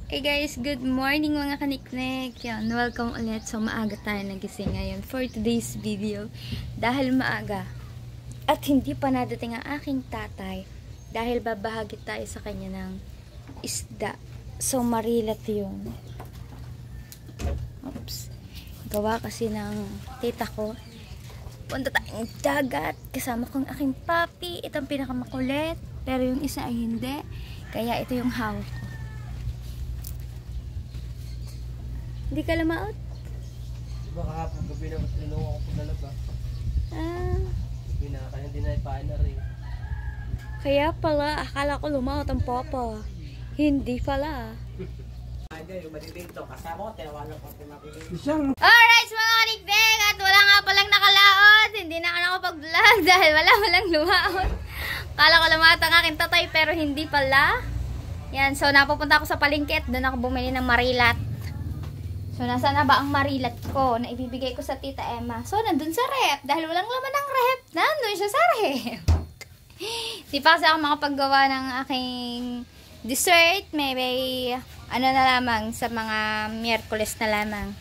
Hey guys, good morning mga kaniknek. Yan, welcome ulit. So maaga tayo nagising ngayon for today's video. Dahil maaga at hindi pa nadating ang aking tatay dahil babahagi tayo sa kanya ng isda. So marilat yun. Oops. Gawa kasi ng tita ko. Punta tayong dagat. Kasama ko ang aking papi. Itong pinakamakulit. Pero yung isa ay hindi. Kaya ito yung hawak ko. Hindi ka lamaot? Diba kahapon gabi na tinulungan ko paglalaba? Binaka, hindi na ipaan na rin. Kaya pala, akala ko lumaot ang papa. Hindi pala. Alright, mga kanikbeng! At wala nga palang nakalaot. Hindi na ako nakapag-vlog dahil walang lumaot. Akala ko lumaot ang aking tatay pero hindi pala. Yan, so napupunta ako sa palengke at doon ako bumili ng marilat. So, nasa na ba ang marilat ko na ibibigay ko sa Tita Emma? So, nandun sa rep. Dahil walang laman ng rep, nandun siya sa rep. Di pa kasi ako makapaggawa ng aking dessert. Maybe, ano na lamang, sa mga Miyerkules na lamang.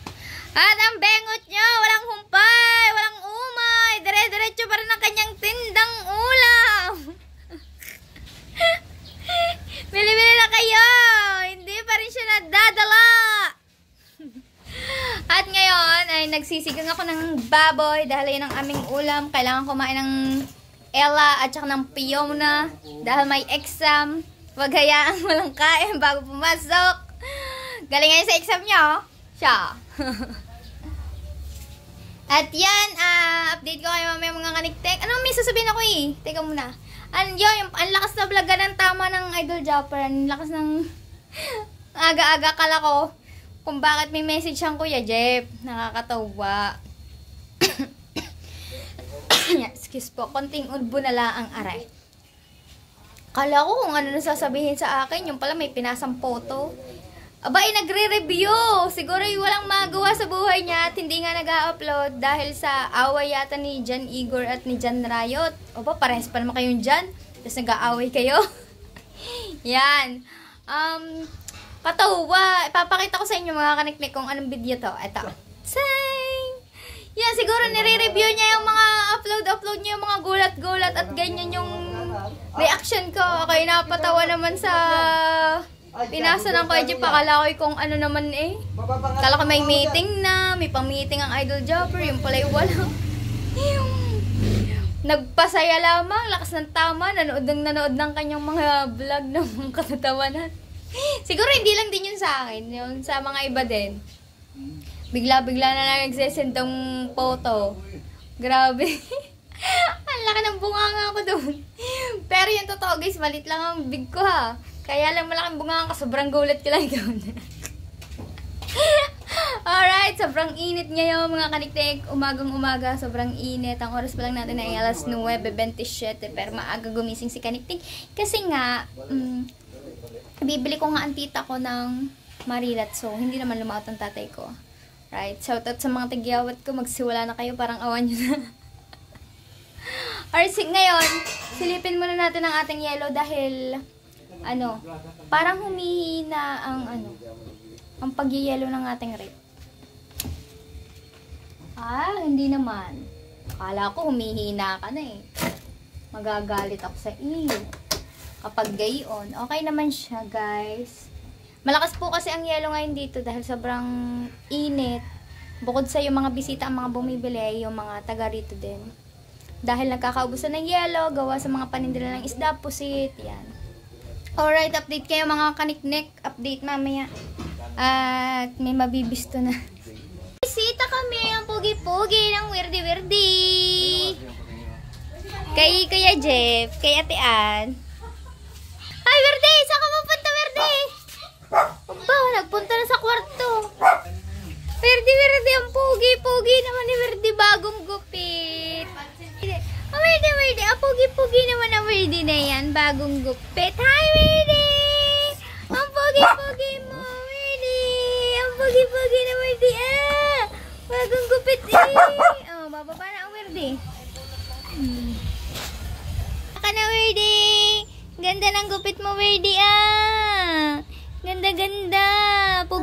At ang bengot nyo, walang humpay, walang umay. Dire-diretso pa rin ang kanyang tindang ulam. Bili-bili na kayo. Hindi pa rin siya nadadala. At ngayon ay nagsisigang ako ng baboy dahil yun ang aming ulam. Kailangan kumain ng Ella at saka ng Fiona dahil may exam. Huwag hayaan mo lang kain bago pumasok. Galing ngayon sa exam niya, oh. Siya. At yan, update ko kayo mamaya mga kaniktek. Ano may sasabihin ako eh? Teka muna. Ang lakas na vlog ng tama ng Idol Japper. Ang lakas ng aga-aga kala ko. Kung bakit may message siyang Kuya Jeff. Nakakatawa. Excuse po. Konting urbo na lang ang aray. Kala ko kung ano nasasabihin sa akin. Yung pala may pinasang photo. Aba, nagre-review. Siguro yung walang magawa sa buhay niya at hindi nga nag-upload dahil sa away yata ni Jan Igor at ni Jan Rayot. Aba, parehas pa naman kayong Jan. Tapos nag-aaway kayo. Yan. Patawa. Ipapakita ko sa inyo mga kaniknik kung anong video to. Ito. Say! Yan, siguro nire-review niya yung mga upload niya yung mga gulat-gulat at ganyan yung reaction ko. Okay, napatawa naman sa pinasa ng Kuya Jeff. Akala ko kung ano naman eh. Akala ko may meeting na. May pang-meeting ang Idol Jobber. Yung pala yung wala. Nagpasaya lamang. Lakas ng tama. Nanood ng kanyang mga vlog ng katatawanan. Siguro hindi lang din yun sa akin. Yun sa mga iba din. Bigla-bigla na lang nagsesend tong photo. Grabe. Ang laki ng bunganga ko doon. Pero yung totoo guys, malit lang ang big ko ha. Kaya lang malaking bunganga ko. Sobrang gulat ko lang doon. Alright, sobrang init ngayon mga kaniktek. Umagang-umaga, sobrang init. Ang oras pa lang natin ay alas 9:27. Pero maaga gumising si kaniktek. Kasi nga, bibili ko nga ang tita ko ng marilat. So, hindi naman lumaot ang tatay ko. Right? Shoutout sa mga tagyawat ko. Magsiwala na kayo. Parang awan nyo na. Alright, ngayon, silipin muna natin ang ating yellow dahil, parang humihina ang pag-yellow ng ating rep. Hindi naman. Akala ko humihina ka na eh. Magagalit ako sa iyo. Kapag gayon. Okay naman siya, guys. Malakas po kasi ang yelo ngayon dito dahil sobrang init. Bukod sa yung mga bisita, ang mga bumibili, yung mga taga rito din. Dahil nagkakaubusan ng yelo, gawa sa mga panindila ng isda, pusit, yan. Alright, update kayo mga kaniknek. Update mamaya. At may mabibisto na. Bisita kami, ang pugi-pugi ng wirdi-wirdi. Kay Kuya Jeff, kay Ate Ann. Ay, Verde! Saan ka mapunta, Verde? Aba, nagpunta na sa kwarto. Verde, ang pugi-pugi naman ni Verde, bagong gupit. Verde, ang pugi-pugi naman ang Verde na yan, bagong gupit. Hi, Verde! Ang pugi-pugi mo, Verde! Ang pugi-pugi na Verde, bagong gupit eh. Oh, bababa na ang Verde. Saka na, Verde! Ganda ng gupit mo, Verdi, Ganda-ganda.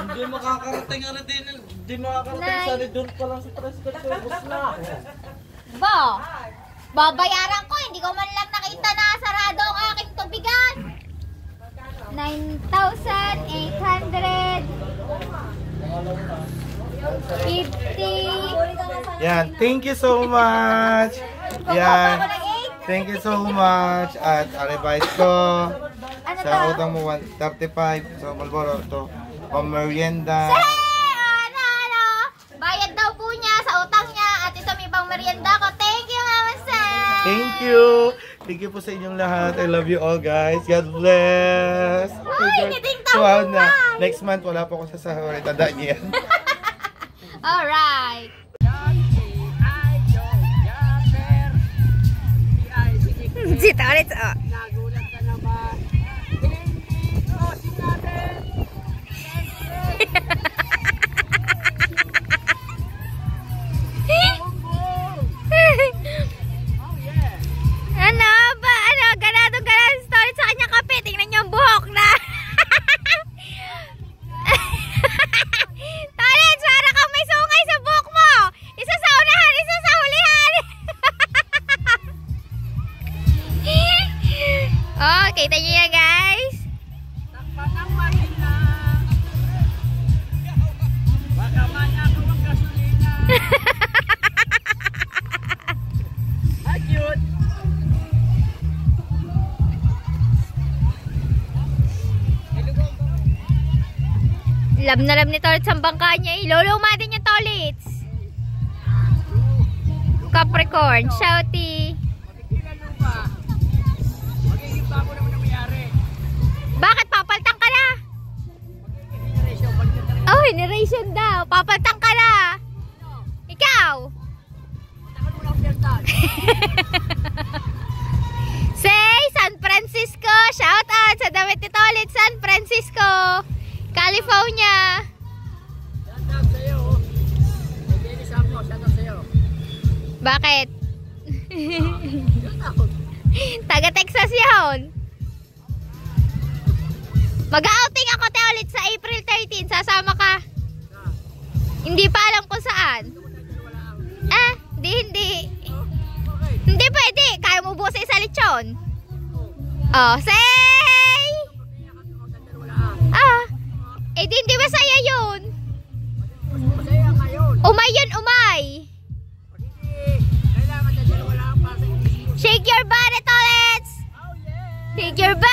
Hindi makakarating ano din. Hindi makakarating sa doon pa lang sa Prescott Service na. Ba? Babayaran ko, hindi ko man lang nakita na sarado ang aking tubigan. 9,850. Yan, thank you so much. Yan, thank you so much. At aribay ko Ano sa to? utang mo 135. So, Malboro to. Pamerienda. Ano? Bayad daw po niya sa utang niya at ito may pang merienda ko. Thank you, Mama San. Thank you. Thank you po sa inyong lahat. I love you all, guys. God bless. Ay, niting Wow taon na. Next month, wala po ako sa sahuri. Tandaan niyo yan. Alright. Dito ulit. Nagulat ka naman. Hindi ko sinabi. Ano ba? Ano? Ganadong story sa kanya kape. Tingnan niyo ang buhok na. Tolit, para kang may sungay sa buhok mo. Isa sa unahan, isa sa hulihan. Oh, kita niyo yan, guys. Takpan ang mahina. Baka man ako ang gasolina. Ay, cute. Love na love ni Tolits ang bangka niya. Iluluma din yung Tolits. Capricorn, shouty. Magkikilan mo ba? Magiging bago naman ang mayari. Bakit papaltang ka na? Generation, pag-generation. Oh, generation daw. Papaltang ka na. Ikaw. Takal mo lang ang pinagtan. Say, San Francisco. Shout out sa damit ni Tolits, San Francisco, California. Shout out sa'yo. Nag-inis ako. Shout out sa'yo. Bakit? Shout out. Taga Texas yun. Mag-outing ako ulit sa April 13. Sasama ka. Hindi pa alam kung saan. Hindi. lechon? Oh, say! Ah, eh di hindi masaya yun. Umay yun, umay. Shake your body, Tolets! Shake your body!